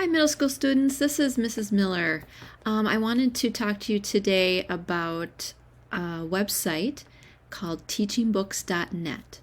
Hi, middle school students. This is Mrs. Miller. I wanted to talk to you today about a website called teachingbooks.net.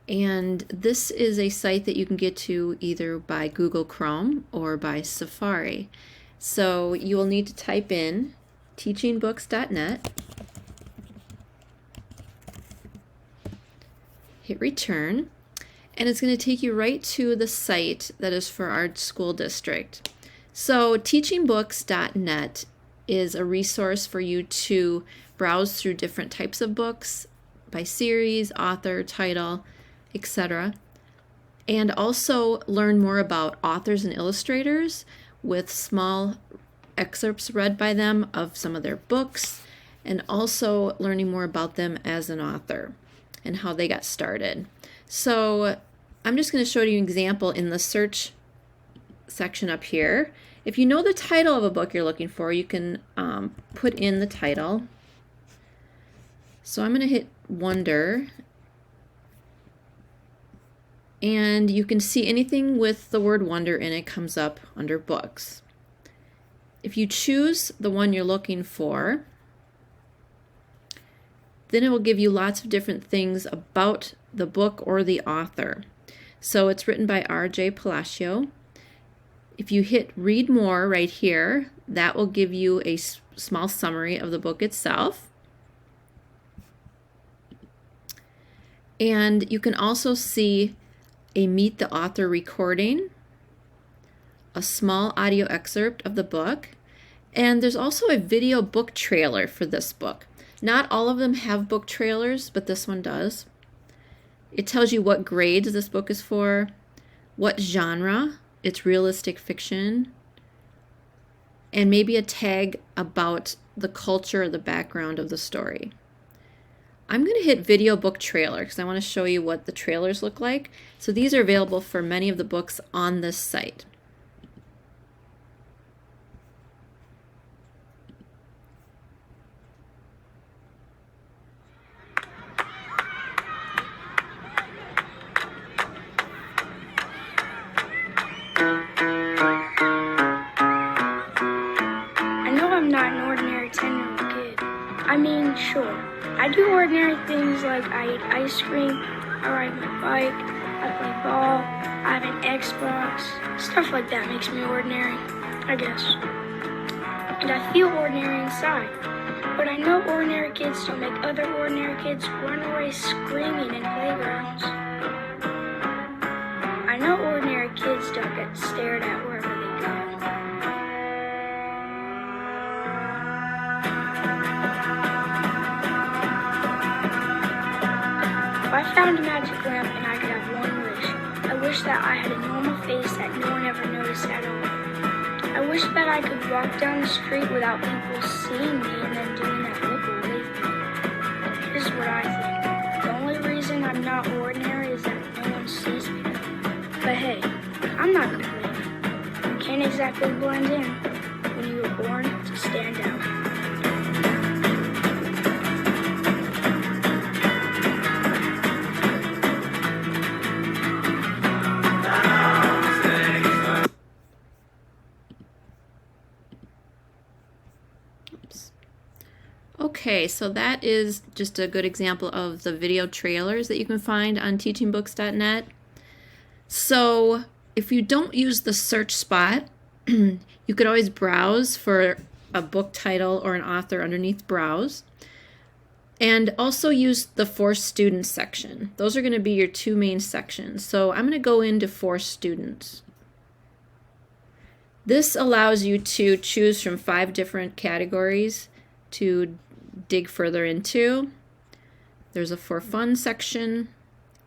And this is a site that you can get to either by Google Chrome or by Safari. So you will need to type in teachingbooks.net, hit return, and it's going to take you right to the site that is for our school district. So teachingbooks.net is a resource for you to browse through different types of books by series, author, title, etc. And also learn more about authors and illustrators with small excerpts read by them of some of their books, and also learning more about them as an author and how they got started. So I'm just going to show you an example in the search section up here. If you know the title of a book you're looking for, you can put in the title. So I'm going to hit Wonder, and you can see anything with the word Wonder in it comes up under books. If you choose the one you're looking for, then it will give you lots of different things about the book or the author. So it's written by R.J. Palacio. If you hit read more right here, that will give you a small summary of the book itself. And you can also see a meet the author recording, a small audio excerpt of the book, and there's also a video book trailer for this book. Not all of them have book trailers, but this one does. It tells you what grades this book is for, what genre, it's realistic fiction, and maybe a tag about the culture or the background of the story. I'm going to hit video book trailer because I want to show you what the trailers look like. So these are available for many of the books on this site. I know I'm not an ordinary 10-year-old kid. I mean, sure, I do ordinary things like I eat ice cream, I ride my bike, I play ball, I have an Xbox. Stuff like that makes me ordinary, I guess. And I feel ordinary inside. But I know ordinary kids don't make other ordinary kids run away screaming in playgrounds. I know ordinary kids don't get stared at wherever they go. If I found a magic lamp and I could have one wish, I wish that I had a normal face that no one ever noticed at all. I wish that I could walk down the street without people seeing me and then doing that look away from me. Here's what I think. The only reason I'm not ordinary is that no one sees me. But hey, I'm not complaining. You can't exactly blend in when you were born to stand out. Okay, so that is just a good example of the video trailers that you can find on teachingbooks.net. So if you don't use the search spot, you could always browse for a book title or an author underneath browse. And also use the for students section. Those are going to be your two main sections. So I'm going to go into for students. This allows you to choose from 5 different categories to dig further into. There's a for fun section,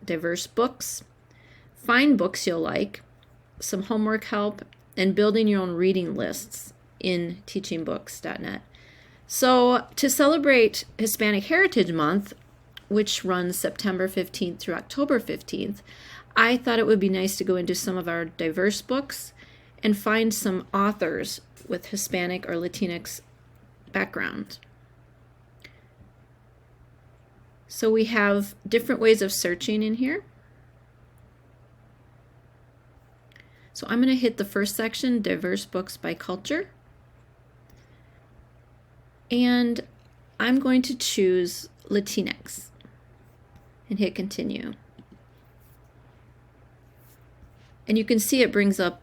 diverse books, find books you'll like, some homework help, and building your own reading lists in teachingbooks.net. So to celebrate Hispanic Heritage Month, which runs September 15th through October 15th, I thought it would be nice to go into some of our diverse books and find some authors with Hispanic or Latinx background. So we have different ways of searching in here. So I'm going to hit the first section, diverse books by culture. And I'm going to choose Latinx and hit continue. And you can see it brings up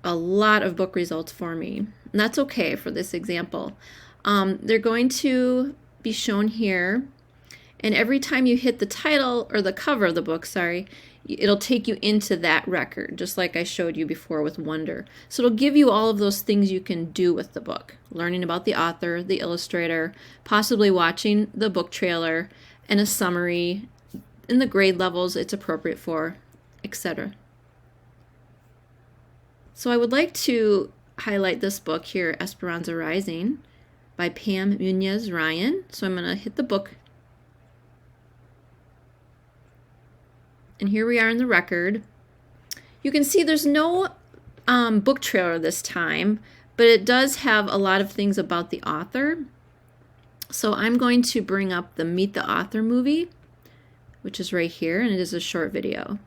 a lot of book results for me. And that's okay for this example. They're going to be shown here. And every time you hit the title or the cover of the book, it'll take you into that record, just like I showed you before with Wonder. So it'll give you all of those things you can do with the book. Learning about the author, the illustrator, possibly watching the book trailer, and a summary, and the grade levels it's appropriate for, etc. So I would like to highlight this book here, Esperanza Rising by Pam Muñoz Ryan. So I'm going to hit the book. And here we are in the record. You can see there's no book trailer this time, but it does have a lot of things about the author. So I'm going to bring up the Meet the Author movie, which is right here, and it is a short video.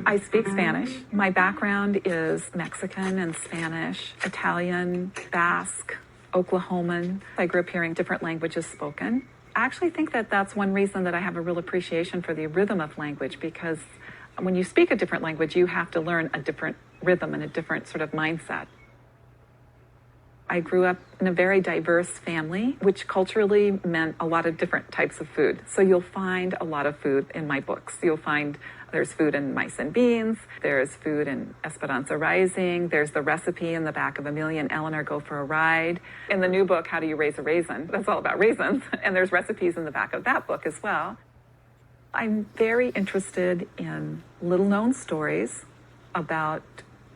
I speak Spanish. My background is Mexican and Spanish, Italian, Basque, Oklahoman. I grew up hearing different languages spoken. I actually think that that's one reason that I have a real appreciation for the rhythm of language, because when you speak a different language, you have to learn a different rhythm and a different sort of mindset. I grew up in a very diverse family, which culturally meant a lot of different types of food. So you'll find a lot of food in my books. You'll find there's food in Mice and Beans, there's food in Esperanza Rising, there's the recipe in the back of Amelia and Eleanor Go for a Ride. In the new book, How Do You Raise a Raisin? That's all about raisins, and there's recipes in the back of that book as well. I'm very interested in little-known stories about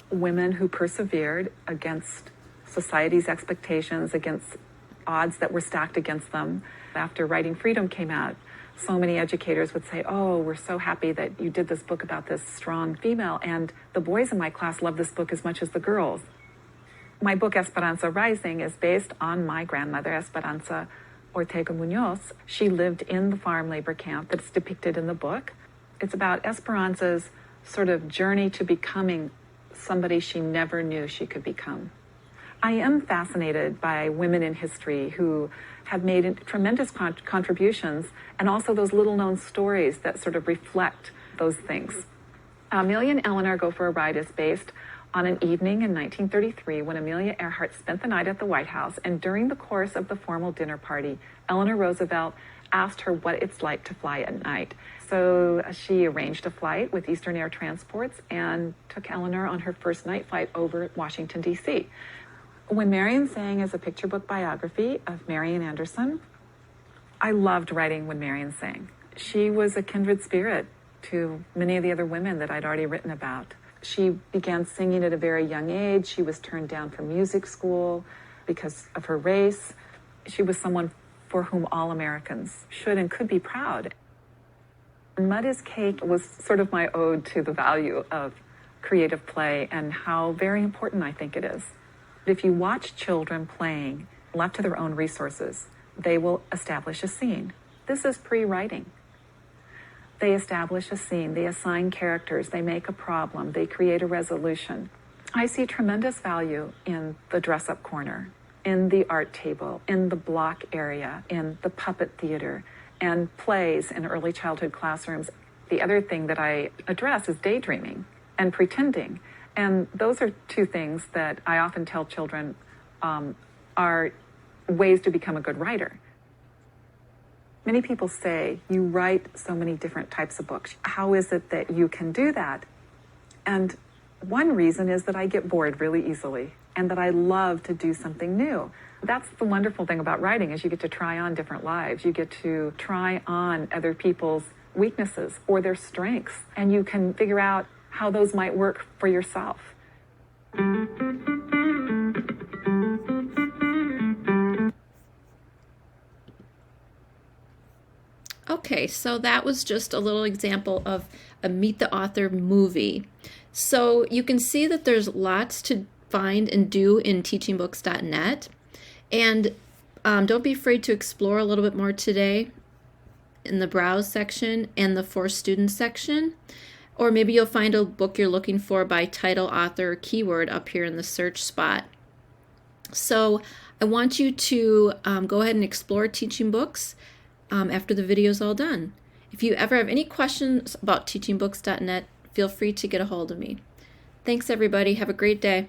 women who persevered against society's expectations, against odds that were stacked against them. After Writing Freedom came out, so many educators would say, oh, we're so happy that you did this book about this strong female, and the boys in my class love this book as much as the girls. My book, Esperanza Rising, is based on my grandmother, Esperanza Ortega Munoz. She lived in the farm labor camp that's depicted in the book. It's about Esperanza's sort of journey to becoming somebody she never knew she could become. I am fascinated by women in history who have made tremendous contributions, and also those little-known stories that sort of reflect those things. Amelia and Eleanor Go for a Ride is based on an evening in 1933 when Amelia Earhart spent the night at the White House, and during the course of the formal dinner party, Eleanor Roosevelt asked her what it's like to fly at night. So she arranged a flight with Eastern Air Transports and took Eleanor on her first night flight over Washington, D.C. When Marion Sang is a picture book biography of Marian Anderson. I loved writing When Marion Sang. She was a kindred spirit to many of the other women that I'd already written about. She began singing at a very young age. She was turned down from music school because of her race. She was someone for whom all Americans should and could be proud. Mud is Cake was sort of my ode to the value of creative play and how very important I think it is. If you watch children playing, left to their own resources, they will establish a scene. This is pre-writing. They establish a scene, they assign characters, they make a problem, they create a resolution. I see tremendous value in the dress-up corner, in the art table, in the block area, in the puppet theater, and plays in early childhood classrooms. The other thing that I address is daydreaming and pretending. And those are two things that I often tell children are ways to become a good writer. Many people say, you write so many different types of books. How is it that you can do that? And one reason is that I get bored really easily and that I love to do something new. That's the wonderful thing about writing is you get to try on different lives. You get to try on other people's weaknesses or their strengths, and you can figure out how those might work for yourself. Okay, so that was just a little example of a Meet the Author movie. So you can see that there's lots to find and do in teachingbooks.net. And don't be afraid to explore a little bit more today in the browse section and the for students section. Or maybe you'll find a book you're looking for by title, author, or keyword up here in the search spot. So I want you to go ahead and explore Teaching Books after the video is all done. If you ever have any questions about teachingbooks.net, feel free to get a hold of me. Thanks, everybody. Have a great day.